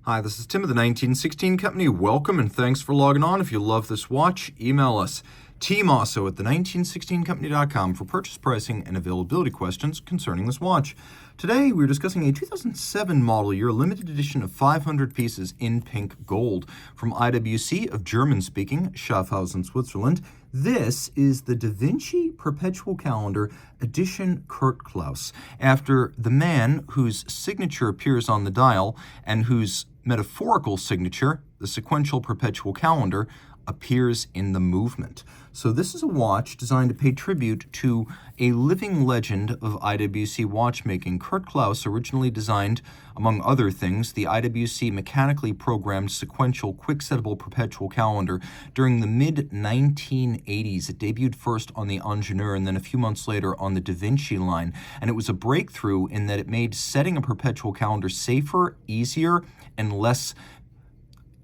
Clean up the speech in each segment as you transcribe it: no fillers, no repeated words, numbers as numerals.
Hi, this is Tim of the 1916 Company. Welcome and thanks for logging on. If you love this watch, email us, Team Mosso at the1916company.com for purchase pricing and availability questions concerning this watch. Today, we're discussing a 2007 model year limited edition of 500 pieces in pink gold from IWC of German-speaking Schaffhausen, Switzerland. This is the Da Vinci Perpetual Calendar edition Klaus, after the man whose signature appears on the dial and whose metaphorical signature, the sequential perpetual calendar, appears in the movement. So this is a watch designed to pay tribute to a living legend of IWC watchmaking. Klaus originally designed, among other things, the IWC mechanically programmed sequential quick-settable perpetual calendar during the mid-1980s. It debuted first on the Ingenieur and then a few months later on the Da Vinci line, and it was a breakthrough in that it made setting a perpetual calendar safer, easier, and less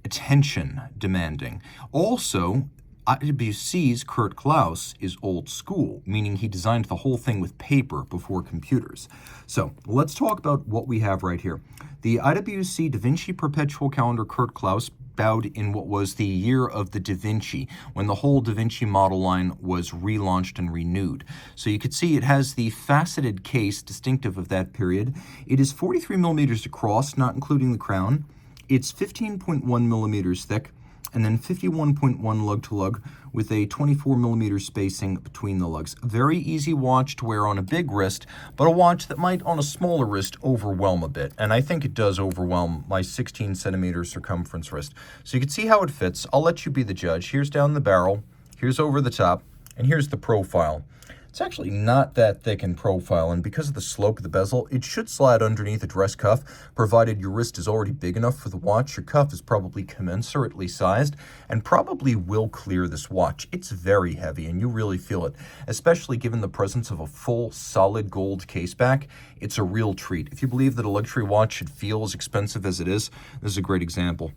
attention demanding. Also, IWC's Klaus is old school, meaning he designed the whole thing with paper before computers. So let's talk about what we have right here. The IWC Da Vinci Perpetual Calendar Klaus bowed in what was the year of the Da Vinci, when the whole Da Vinci model line was relaunched and renewed. So you could see it has the faceted case distinctive of that period. It is 43 millimeters across, not including the crown. It's 15.1 millimeters thick, and then 51.1 lug-to-lug with a 24 millimeter spacing between the lugs. A very easy watch to wear on a big wrist, but a watch that might on a smaller wrist overwhelm a bit. And I think it does overwhelm my 16 centimeter circumference wrist. So you can see how it fits. I'll let you be the judge. Here's down the barrel, here's over the top, and here's the profile. It's actually not that thick in profile, and because of the slope of the bezel, it should slide underneath a dress cuff, provided your wrist is already big enough for the watch. Your cuff is probably commensurately sized, and probably will clear this watch. It's very heavy, and you really feel it, especially given the presence of a full, solid gold caseback. It's a real treat. If you believe that a luxury watch should feel as expensive as it is, this is a great example.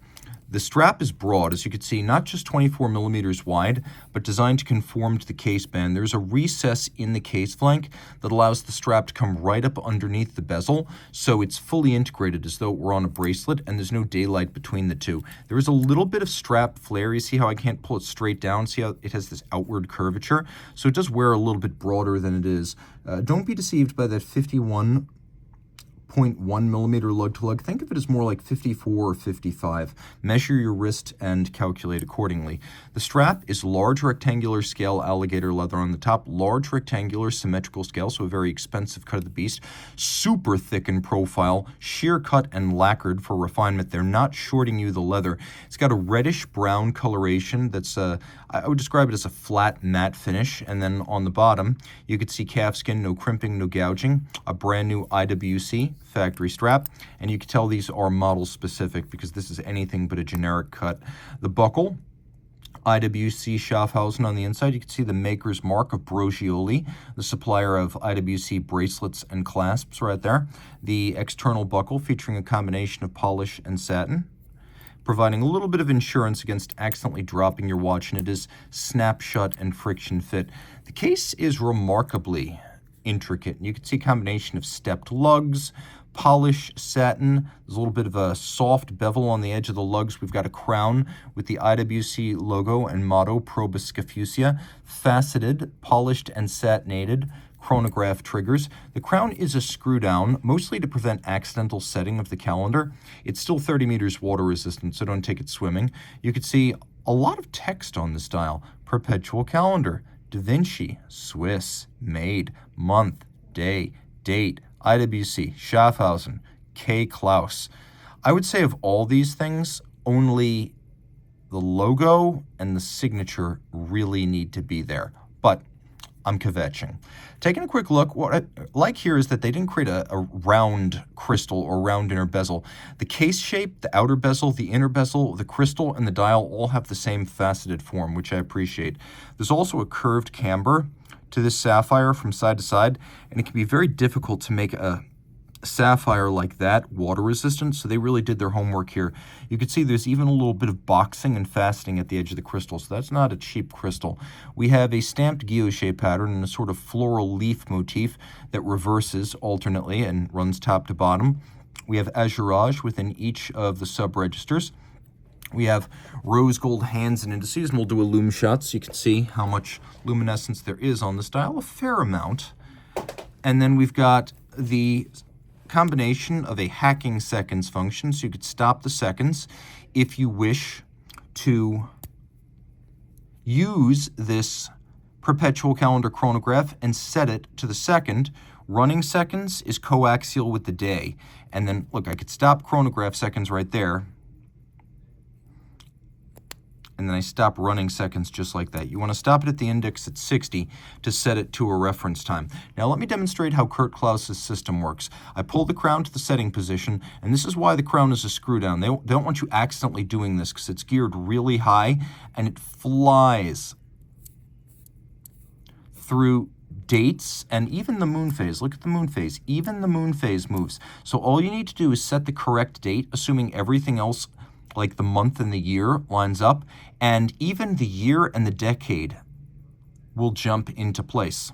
The strap is broad, as you can see, not just 24 millimeters wide, but designed to conform to the case band. There's a recess in the case flank that allows the strap to come right up underneath the bezel, so it's fully integrated as though it were on a bracelet, and there's no daylight between the two. There is a little bit of strap flare. You see how I can't pull it straight down? See how it has this outward curvature? So it does wear a little bit broader than it is. Don't be deceived by that 51.1 millimeter lug-to-lug. Think of it as more like 54 or 55. Measure your wrist and calculate accordingly. The strap is large rectangular scale alligator leather on the top, large rectangular symmetrical scale, so a very expensive cut of the beast, super thick in profile, sheer cut and lacquered for refinement. They're not shorting you the leather. It's got a reddish brown coloration that's I would describe it as a flat matte finish, and then on the bottom you could see calfskin, no crimping, no gouging, a brand new IWC factory strap, and you can tell these are model specific because this is anything but a generic cut. The buckle, IWC Schaffhausen on the inside. You can see the maker's mark of Brogioli, the supplier of IWC bracelets and clasps right there. The external buckle featuring a combination of polish and satin, providing a little bit of insurance against accidentally dropping your watch, and it is snap shut and friction fit. The case is remarkably intricate. You can see a combination of stepped lugs, polish, satin. There's a little bit of a soft bevel on the edge of the lugs. We've got a crown with the IWC logo and motto, Probus Scafusia, faceted, polished, and satinated chronograph triggers. The crown is a screw down, mostly to prevent accidental setting of the calendar. It's still 30 meters water resistant, so don't take it swimming. You can see a lot of text on this dial. Perpetual calendar, Da Vinci, Swiss, made, month, day, date, IWC, Schaffhausen, Klaus. I would say of all these things, only the logo and the signature really need to be there. But I'm kvetching. Taking a quick look, what I like here is that they didn't create a round crystal or round inner bezel. The case shape, the outer bezel, the inner bezel, the crystal, and the dial all have the same faceted form, which I appreciate. There's also a curved camber to this sapphire from side to side, and it can be very difficult to make a sapphire like that water resistant, so they really did their homework here. You can see there's even a little bit of boxing and faceting at the edge of the crystal, so that's not a cheap crystal. We have a stamped guilloche pattern and a sort of floral leaf motif that reverses alternately and runs top to bottom. We have azurage within each of the sub-registers. We have rose gold hands and indices, and we'll do a lume shot so you can see how much luminescence there is on this dial, a fair amount. And then we've got the combination of a hacking seconds function, so you could stop the seconds if you wish to use this perpetual calendar chronograph and set it to the second. Running seconds is coaxial with the day. And then, look, I could stop chronograph seconds right there. And then I stop running seconds just like that. You want to stop it at the index at 60 to set it to a reference time. Now let me demonstrate how Kurt Klaus's system works. I pull the crown to the setting position, and this is why the crown is a screw down. They don't want you accidentally doing this because it's geared really high, and it flies through dates and even the moon phase. Look at the moon phase. Even the moon phase moves. So all you need to do is set the correct date, assuming everything else like the month and the year lines up, and even the year and the decade will jump into place.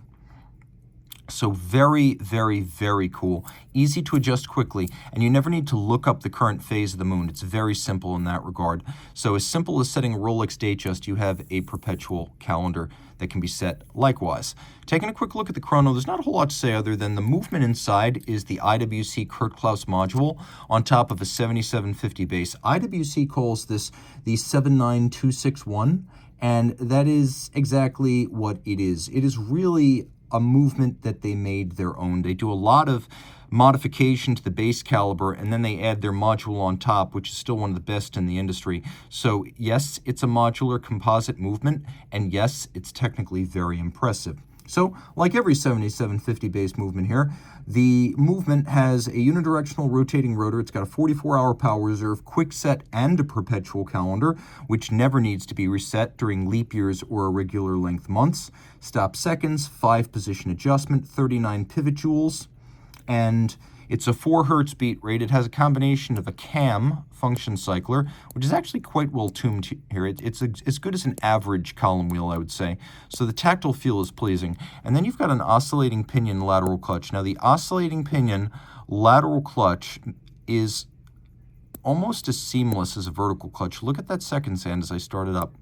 So very, very, very cool. Easy to adjust quickly, and you never need to look up the current phase of the moon. It's very simple in that regard. So as simple as setting a Rolex date adjust, you have a perpetual calendar that can be set likewise. Taking a quick look at the chrono, there's not a whole lot to say other than the movement inside is the IWC Kurt Klaus module on top of a 7750 base. IWC calls this the 79261, and that is exactly what it is. It is really a movement that they made their own. They do a lot of modification to the base caliber, and then they add their module on top, which is still one of the best in the industry. So yes, it's a modular composite movement, and yes, it's technically very impressive. So like every 7750 base movement here, the movement has a unidirectional rotating rotor. It's got a 44-hour power reserve, quick set, and a perpetual calendar, which never needs to be reset during leap years or irregular length months. Stop seconds, 5 position adjustment, 39 pivot joules, and it's a 4 Hertz beat rate. It has a combination of a cam function cycler, which is actually quite well tuned here. It's as good as an average column wheel, I would say. So the tactile feel is pleasing. And then you've got an oscillating pinion lateral clutch. Now the oscillating pinion lateral clutch is almost as seamless as a vertical clutch. Look at that second hand as I start it up.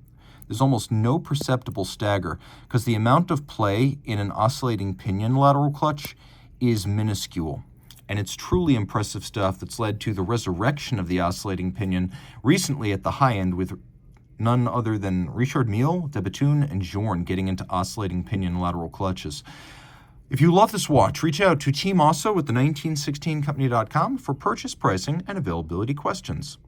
There's almost no perceptible stagger because the amount of play in an oscillating pinion lateral clutch is minuscule. And it's truly impressive stuff that's led to the resurrection of the oscillating pinion recently at the high end with none other than Richard Mille, De Bethune, and Jorn getting into oscillating pinion lateral clutches. If you love this watch, reach out to Team Mosso at the 1916company.com for purchase pricing and availability questions.